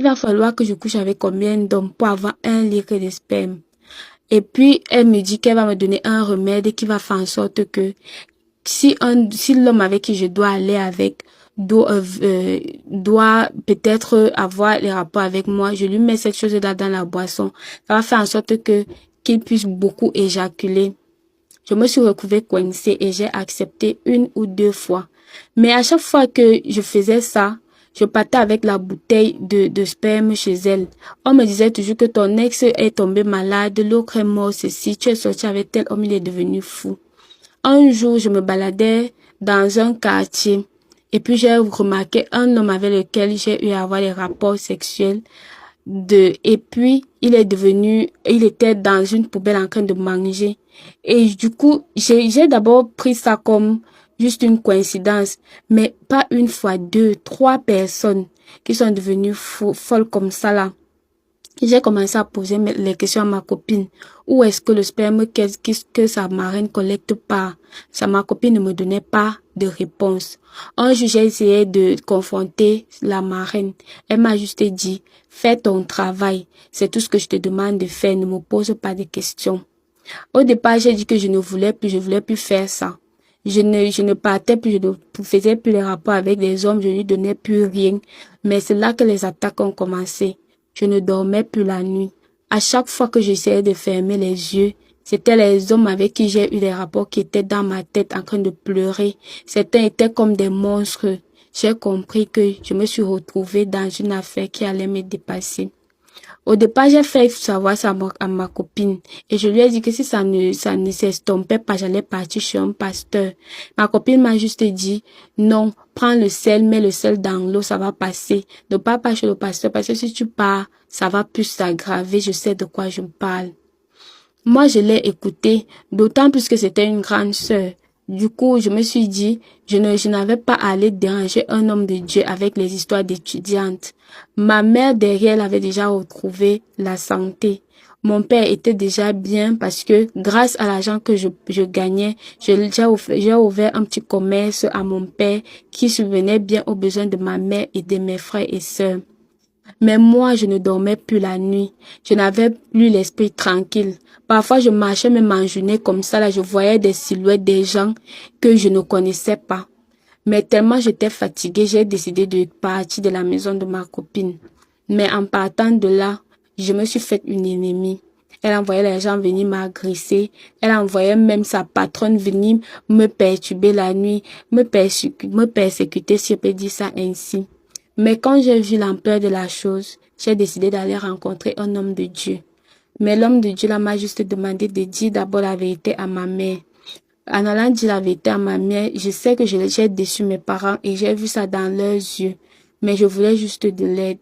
va falloir que je couche avec combien d'hommes pour avoir 1 litre de sperme. Et puis, elle me dit qu'elle va me donner un remède qui va faire en sorte que si l'homme avec qui je dois aller avec doit peut-être avoir les rapports avec moi, je lui mets cette chose-là dans la boisson. Ça va faire en sorte qu'il puisse beaucoup éjaculer. Je me suis retrouvée coincée et j'ai accepté 1 ou 2 fois. Mais à chaque fois que je faisais ça, je partais avec la bouteille de sperme chez elle. On me disait toujours que ton ex est tombé malade, l'autre est mort, ceci, tu es sorti avec tel homme, il est devenu fou. Un jour, je me baladais dans un quartier et puis j'ai remarqué un homme avec lequel j'ai eu à avoir des rapports sexuels. Et puis, il était dans une poubelle en train de manger. Et du coup, j'ai d'abord pris ça comme juste une coïncidence, mais pas 1 fois, 2, 3 personnes qui sont devenues folles comme ça là. J'ai commencé à poser les questions à ma copine. Où est-ce que le sperme que sa marraine collecte pas? Ma copine ne me donnait pas de réponse. Un jour, j'ai essayé de confronter la marraine. Elle m'a juste dit, fais ton travail. C'est tout ce que je te demande de faire. Ne me pose pas de questions. Au départ, j'ai dit que je voulais plus faire ça. Je ne partais plus, je ne faisais plus les rapports avec les hommes, je ne lui donnais plus rien. Mais c'est là que les attaques ont commencé. Je ne dormais plus la nuit. À chaque fois que j'essayais de fermer les yeux, c'était les hommes avec qui j'ai eu des rapports qui étaient dans ma tête en train de pleurer. Certains étaient comme des monstres. J'ai compris que je me suis retrouvée dans une affaire qui allait me dépasser. Au départ, j'ai fait savoir ça à ma copine et je lui ai dit que si ça ne s'estompait pas, j'allais partir chez un pasteur. Ma copine m'a juste dit, non, prends le sel, mets le sel dans l'eau, ça va passer. Ne pars pas chez le pasteur parce que si tu pars, ça va plus s'aggraver, je sais de quoi je parle. Moi, je l'ai écouté, d'autant plus que c'était une grande sœur. Du coup, je me suis dit, je n'avais pas à aller déranger un homme de Dieu avec les histoires d'étudiantes. Ma mère derrière elle avait déjà retrouvé la santé. Mon père était déjà bien parce que grâce à l'argent que je gagnais, j'ai ouvert un petit commerce à mon père qui subvenait bien aux besoins de ma mère et de mes frères et sœurs. Mais moi, je ne dormais plus la nuit. Je n'avais plus l'esprit tranquille. Parfois, je marchais même en journée comme ça, là, je voyais des silhouettes des gens que je ne connaissais pas. Mais tellement j'étais fatiguée, j'ai décidé de partir de la maison de ma copine. Mais en partant de là, je me suis faite une ennemie. Elle envoyait les gens venir m'agresser. Elle envoyait même sa patronne venir me perturber la nuit, me persécuter, si je peux dire ça ainsi. Mais quand j'ai vu l'ampleur de la chose, j'ai décidé d'aller rencontrer un homme de Dieu. Mais l'homme de Dieu là m'a juste demandé de dire d'abord la vérité à ma mère. En allant dire la vérité à ma mère, je sais que j'ai déçu mes parents et j'ai vu ça dans leurs yeux. Mais je voulais juste de l'aide.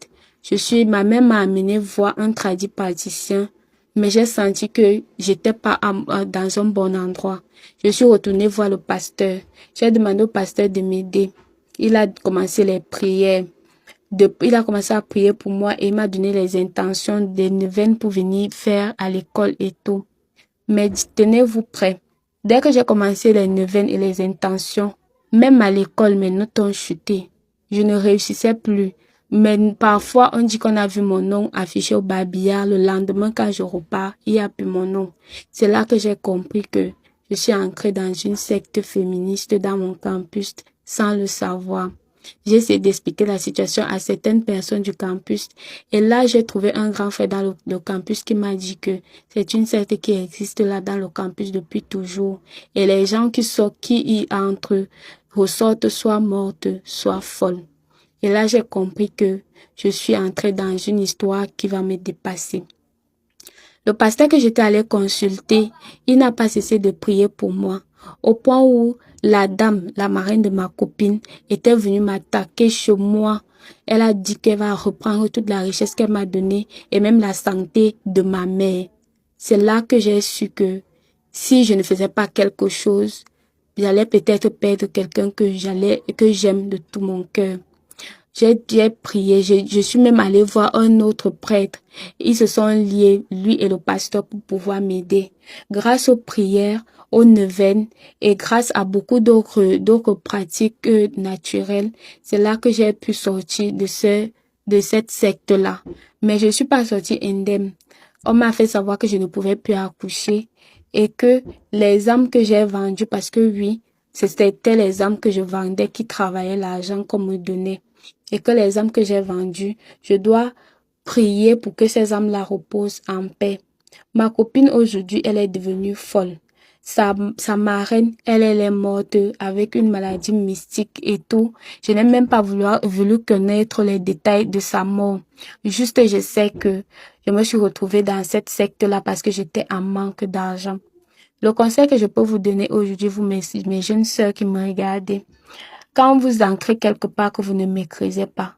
Ma mère m'a amené voir un praticien, mais j'ai senti que j'étais pas dans un bon endroit. Je suis retournée voir le pasteur. J'ai demandé au pasteur de m'aider. Il a commencé les prières. Il a commencé à prier pour moi et il m'a donné les intentions des neuvaines pour venir faire à l'école et tout. Mais tenez-vous prêts. Dès que j'ai commencé les neuvaines et les intentions, même à l'école, mes notes ont chuté. Je ne réussissais plus. Mais parfois, on dit qu'on a vu mon nom affiché au babillard. Le lendemain, quand je repars, il n'y a plus mon nom. C'est là que j'ai compris que je suis entrée dans une secte féministe dans mon campus sans le savoir. J'ai essayé d'expliquer la situation à certaines personnes du campus. Et là, j'ai trouvé un grand frère dans le campus qui m'a dit que c'est une secte qui existe là dans le campus depuis toujours. Et les gens qui y entrent ressortent soit mortes, soit folles. Et là, j'ai compris que je suis entrée dans une histoire qui va me dépasser. Le pasteur que j'étais allée consulter, il n'a pas cessé de prier pour moi, au point où la dame, la marraine de ma copine, était venue m'attaquer chez moi. Elle a dit qu'elle va reprendre toute la richesse qu'elle m'a donnée et même la santé de ma mère. C'est là que j'ai su que si je ne faisais pas quelque chose, j'allais peut-être perdre quelqu'un que j'aime de tout mon cœur. J'ai prié, je suis même allée voir un autre prêtre. Ils se sont liés, lui et le pasteur, pour pouvoir m'aider. Grâce aux prières, aux neuvaines et grâce à beaucoup d'autres pratiques naturelles, c'est là que j'ai pu sortir de de cette secte-là. Mais je suis pas sortie indemne. On m'a fait savoir que je ne pouvais plus accoucher et que les âmes que j'ai vendues, parce que oui, c'était les âmes que je vendais qui travaillaient l'argent qu'on me donnait. Et que les âmes que j'ai vendues, je dois prier pour que ces âmes-là reposent en paix. Ma copine aujourd'hui, elle est devenue folle. Sa marraine, elle est morte avec une maladie mystique et tout. Je n'ai même pas voulu connaître les détails de sa mort. Juste, je sais que je me suis retrouvée dans cette secte-là parce que j'étais en manque d'argent. Le conseil que je peux vous donner aujourd'hui, vous, mes jeunes sœurs qui me regardez, quand vous entrez quelque part que vous ne maîtrisez pas,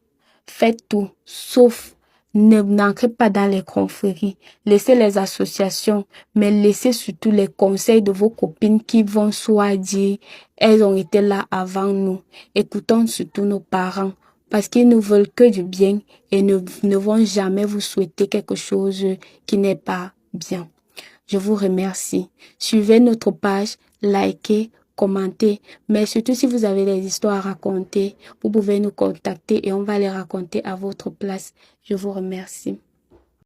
faites tout, sauf n'entrez pas dans les confréries. Laissez les associations, mais laissez surtout les conseils de vos copines qui vont soit dire, elles ont été là avant nous. Écoutons surtout nos parents, parce qu'ils ne veulent que du bien et ne vont jamais vous souhaiter quelque chose qui n'est pas bien. Je vous remercie. Suivez notre page, likez, commentez, mais surtout si vous avez des histoires à raconter, vous pouvez nous contacter et on va les raconter à votre place. Je vous remercie.